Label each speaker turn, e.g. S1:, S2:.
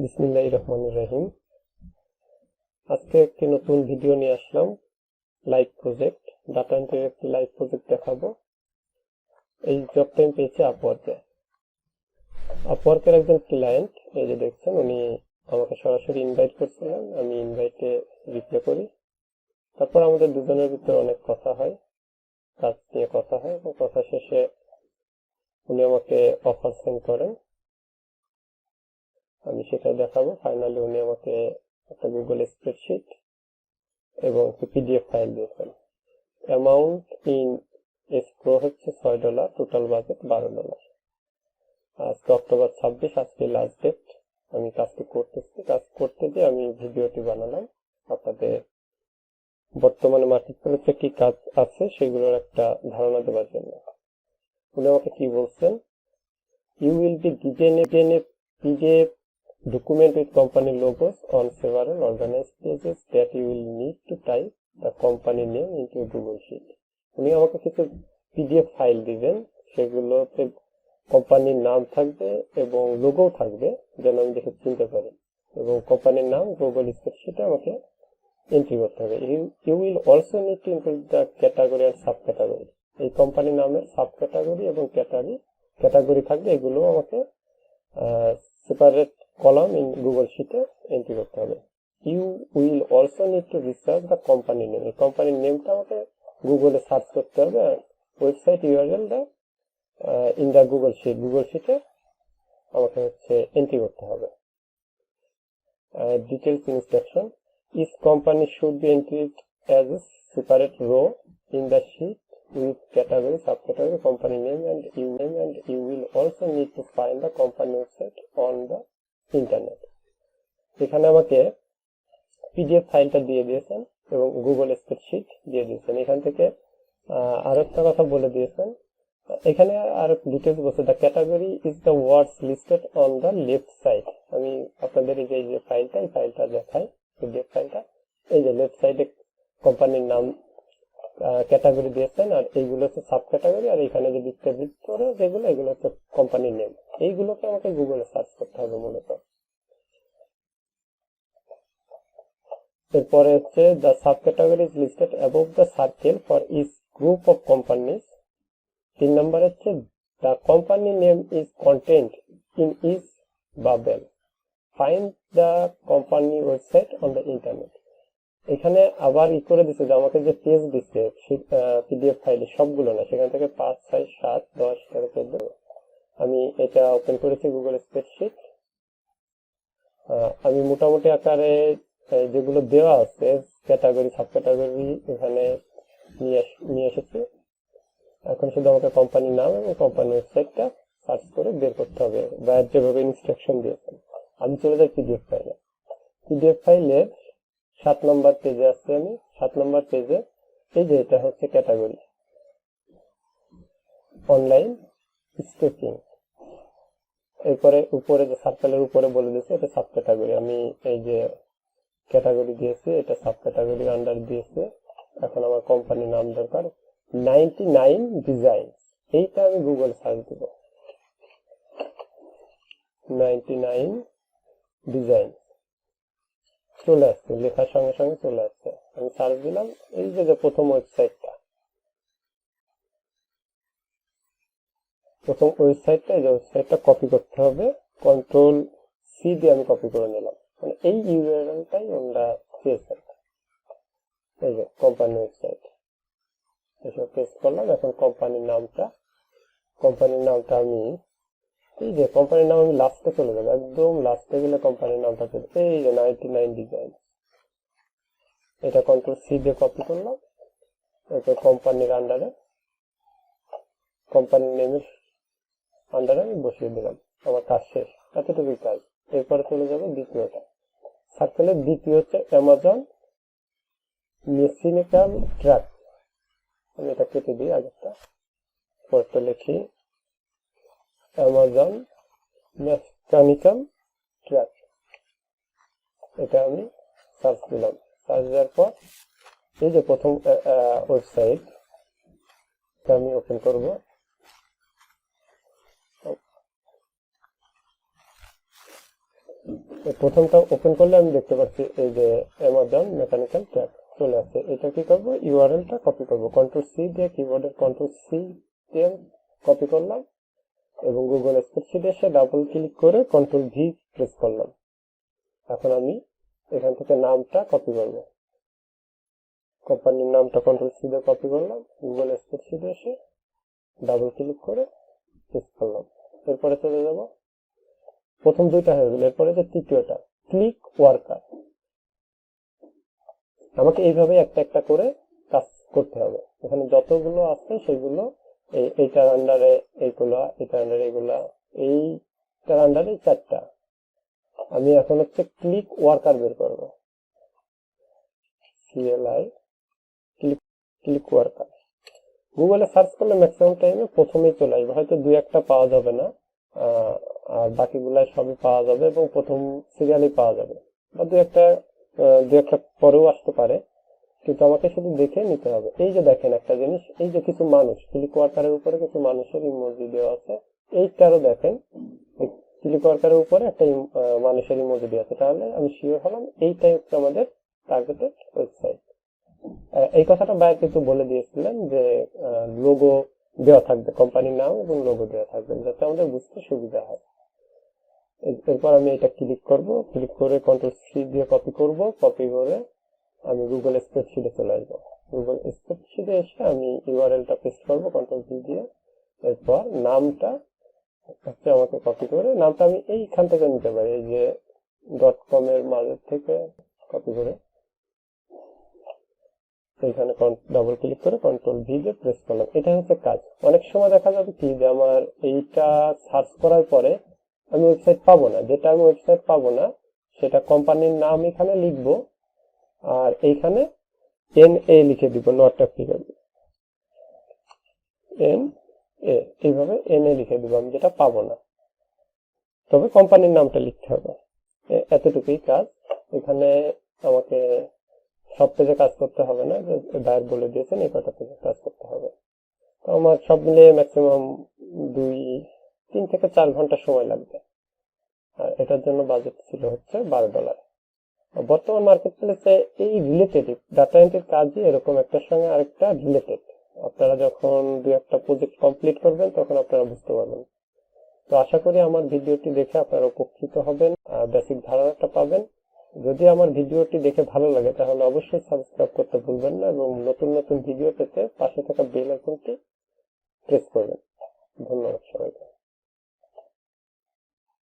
S1: বিসমিল্লাহির রহমানির রহিম। আজকে একটি নতুন ভিডিও নিয়ে আসলাম। লাইভ প্রজেক্ট, ডাটা এন্ট্রির একটি লাইভ প্রজেক্ট দেখাবো। এই জবটা আমি পেয়েছি আপওয়ার্কে। আপওয়ার্কের একজন ক্লায়েন্ট, এই যে দেখছেন, উনি আমাকে সরাসরি ইনভাইট করছিলেন। আমি ইনভাইটে রিপ্লাই করি। তারপর আমাদের দুজনের ভিতরে অনেক কথা হয়, কাজ নিয়ে কথা হয়, এবং কথা শেষে উনি আমাকে অফার সেন্ড করেন। আমি সেটাই দেখাবো। ফাইনালি উনি আমাকে একটা গুগল স্প্রেডশিট এবং একটি পিডিএফ ফাইল দিয়েছেন। অ্যামাউন্ট ইন এসক্রো হচ্ছে $6, টোটাল বাজেট $12। আজকে অক্টোবর 26, আজকে লাস্ট ডেট। আমি কাজটি করতেছি। কাজ করতে গিয়ে আমি ভিডিওটি বানালাম আপনাদের বর্তমানে মার্কেট প্লেসে কি কাজ আছে সেগুলোর একটা ধারণা দেওয়ার জন্য। উনি আমাকে কি বলছেন, you will be given a PDF document with company logos on several organized pages that you will need to type the company name into a Google Sheet. উনি আমাকে কিছু পিডিএফ ফাইল দিবেন, সেগুলোতে কোম্পানির নাম থাকবে এবং লোগো থাকবে, যেন আমি দেখে চিনতে পারি, এবং কোম্পানির নাম গুগল স্প্রেডশিটে আমাকে এন্ট্রি করতে হবে। You will also need to include the category আর সাব ক্যাটাগরি। এই কোম্পানির নামের সাব ক্যাটাগরি এবং ক্যাটাগরি থাকবে, এগুলো আমাকে সেপারেট কলাম ইন গুগল শিটে এন্ট্রি করতে হবে। You will also need to research the company name. এই কোম্পানির নেমটা আমাকে গুগলে সার্চ করতে হবে, আর ওয়েবসাইট ইউআরএলটা ইন দ্য গুগল শিটে আমাকে এন্ট্রি করতে হবে। Details instruction, each company should be entried as a separate row in the sheet with category, subcategory, company name, and you will also need to find the company website on the internet. এখানে আমাকে PDF ফাইলটা দিয়ে দিয়েছেন এবং Google spreadsheet দিয়ে দিয়েছেন। এখান থেকে আর একটা কথা বলে দিয়েছেন, এখানে আর ডিটেলস বলছে, the category is the words listed on the left side. আমি আপনাদের এই যে ফাইলটা দেখাই, পিডিএফ ফাইলটা, এই যে লেফট সাইডে কোম্পানির নাম ক্যাটাগরি দিয়েছেন, আর এইগুলো হচ্ছে সাব ক্যাটাগরি, আর এখানে যে ভিতরে যেগুলো, এগুলো হচ্ছে কোম্পানির নেম। এইগুলোকে আমাকে গুগলে সার্চ করতে হবে মূলত। এরপরে হচ্ছে the sub category is listed above the circle for each group of companies. 3 নম্বর হচ্ছে the company name is content in each bubble. Find the company website on the internet. এখানে আবার করে দিচ্ছে যে আমাকে যে পেজ দিচ্ছে পিডিএফ ফাইলে, সবগুলো না, সেখান থেকে 5, 6, 7, 10, 13, 14। আমি এটা ওপেন করেছি গুগল স্প্রেডশিট। আমি মোটামুটি আকারে যেগুলো দেওয়া আছে ক্যাটাগরি, সাব ক্যাটাগরি এখানে নিয়ে এসেছি। এখন শুধু আমাকে কোম্পানির নাম এবং কোম্পানির ওয়েবসাইটটা সার্চ করে বের করতে হবে, বা যেভাবে ইনস্ট্রাকশন দিয়েছেন। আমি চলে যাই পিডিএফ ফাইলের 7 নম্বর পেজে আসছি আমি। 7 নম্বর পেজে এই যে এটা হচ্ছে ক্যাটাগরি, অনলাইন স্কেচিং। এরপরে উপরে যে সার্কেলের উপরে বলে দিয়েছে এটা সাব ক্যাটাগরি। আমি এই যে ক্যাটাগরি দিয়েছি, এটা সাব ক্যাটাগরি আন্ডার দিয়েছে। এখন আমার কোম্পানির নাম দরকার 99 ডিজাইন। এইটা আমি গুগল সার্চ দিব, 99 ডিজাইন। চলে আসছে, লেখার সঙ্গে সঙ্গে চলে আসছে। আমি সার্চ দিলাম, এই যে প্রথম ওয়েবসাইটটা, এই যে ওয়েবসাইটটা কপি করতে হবে। কন্ট্রোল সি দিয়ে আমি কপি করে নিলাম, মানে এই ইউআরএলটাই আমরা পেয়েছেন। এই যে কোম্পানি ওয়েবসাইট, এসব পেস্ট করলাম। এখন কোম্পানির নামটা আমি, এই যে কোম্পানির নাম আমি লাস্টে চলে যাবো, একদম লাস্টে গেলে কোম্পানির নামটা পেয়ে, এই যে 99 ডিজাইন। এটা কন্ট্রোল সি দিয়ে কপি করলাম। এরপর কোম্পানির আন্ডারে, কোম্পানির নেমের আন্ডারে আমি বসিয়ে দিলাম। আমার কাজ শেষ, এতটুকুই কাজ। এরপরে চলে যাবে দ্বিতীয়টা। সার্কেলের দ্বিতীয় হচ্ছে অ্যামাজন মেকানিক্যাল ট্রাক। আমি এটা কেটে দিই আগেরটা, পরেরটা লিখি অ্যামাজন মেকানিক্যাল ট্রাক। এটা আমি সার্চ দিলাম। সার্চ দেওয়ার পর এই যে প্রথম ওয়েবসাইট আমি ওপেন করব। প্রথমটা ওপেন করলে আমি দেখতে পাচ্ছি এই যে অ্যামাজন মেকানিক্যাল ট্র্যাক চলে আসছে। এটা কি করব, ইউআরএলটা কপি করব, কন্ট্রোল সি দিয়ে কিবোর্ডের কন্ট্রোল সি দিয়ে কপি করলাম এবং গুগল স্প্রেডশিটে এসে ডাবল ক্লিক করে কন্ট্রোল ভি প্রেস করলাম। এখন আমি এখান থেকে নামটা কপি করব, কোম্পানির নামটা কন্ট্রোল সি দিয়ে কপি করলাম, গুগল স্প্রেডশিটে এসে ডাবল ক্লিক করে প্রেস করলাম। এরপরে চলে যাব, প্রথম দুইটা হয়ে গেল, এরপরে যে তৃতীয়টা ক্লিক ওয়ার্কার, আমাকে এইভাবে একটা একটা করে কাজ করতে হবে। এখানে যতগুলো আছে সেগুলো এইটার আন্ডারে এইগুলা, এটার আন্ডারে এইগুলা, এইটার আন্ডারে চারটা। আমি এখন হচ্ছে ক্লিক ওয়ার্কার বের করবো, CLI ক্লিক ওয়ার্কার। গুগলে সার্চ করলে ম্যাক্সিমাম টাইমে প্রথমেই চলে আসবে, হয়তো দুই একটা পাওয়া যাবে না, আর বাকিগুলাই সবই পাওয়া যাবে এবং প্রথম সিরিয়ালই পাওয়া যাবে, বা দুই একটা পরেও আসতে পারে, কিন্তু আমাকে শুধু দেখে নিতে হবে। এই যে দেখেন একটা জিনিস, এই যে কিছু মানুষ, ক্লিক ওয়ার্কারের উপরে কিছু মানুষের ইমোজি দেওয়া আছে, এইটারও দেখেন ক্লিক ওয়ার্কারের উপরে একটা মানুষের ইমোজি দেওয়া আছে, তাহলে আমি শিওর হলাম এইটাই হচ্ছে আমাদের টার্গেটেড ওয়েবসাইট। এই কথাটা বাইরে কিন্তু বলে দিয়েছিলেন যে লোগো দেওয়া থাকবে, কোম্পানির নাম এবং লোগো দেওয়া থাকবে, যাতে আমাদের বুঝতে সুবিধা হয়। এরপর আমি এটা ক্লিক করব, ক্লিক করে কন্ট্রোল সি দিয়ে কপি করব, কপি করে আমি গুগল স্প্রেডশিটে চলে আসবো। গুগল স্প্রেডশিটে এসে আমি ইউআরএলটা পেস্ট করবো কন্ট্রোল ভি দিয়ে। এরপর নামটা হচ্ছে আমাকে কপি করে, নামটা আমি এইখান থেকে নিতে পারি, এই যে .com এর মাঝের থেকে কপি করে এইখানে ডাবল ক্লিক করে কন্ট্রোল ভি দিয়ে প্রেস করলাম। এটা হচ্ছে কাজ। অনেক সময় দেখা যাবে কি যে আমার এইটা সার্চ করার পরে আমি ওয়েবসাইট পাবো না, যেটা আমি ওয়েবসাইট পাবো না সেটা কোম্পানির নাম এখানে লিখবো, আর এইখানে NA লিখে দিব, নট অ্যাপ্লিকেবল, NA, এইভাবে NA লিখে দিব আমি যেটা পাবো না, তবে কোম্পানির নামটা লিখতে হবে। এতটুকুই কাজ। এখানে আমাকে সব পেজে কাজ করতে হবে না, বায়ার বলে দিয়েছেন এই কটা পেজে কাজ করতে হবে। তো আমার সব মিলিয়ে ম্যাক্সিমাম 3 থেকে 4 ঘন্টা সময় লাগবে, আর এটার জন্য বাজেট ছিল হচ্ছে $12। বর্তমান মার্কেট প্লেসে এই রিলেটেড ডাটা এন্ট্রির কাজই এরকম একটার সঙ্গে আরেকটা রিলেটেড। আপনারা যখন দুই একটা প্রজেক্ট কমপ্লিট করবেন তখন আপনারা বুঝতে পারবেন। তো আশা করি আমার ভিডিওটি দেখে আপনারা উপকৃত হবেন, বেসিক ধারণাটা পাবেন। যদি আমার ভিডিওটি দেখে ভালো লাগে তাহলে অবশ্যই সাবস্ক্রাইব করতে ভুলবেন না এবং নতুন নতুন ভিডিও পেতে পাশে থাকা বেল আইকনটি প্রেস করবেন। ধন্যবাদ সবাইকে।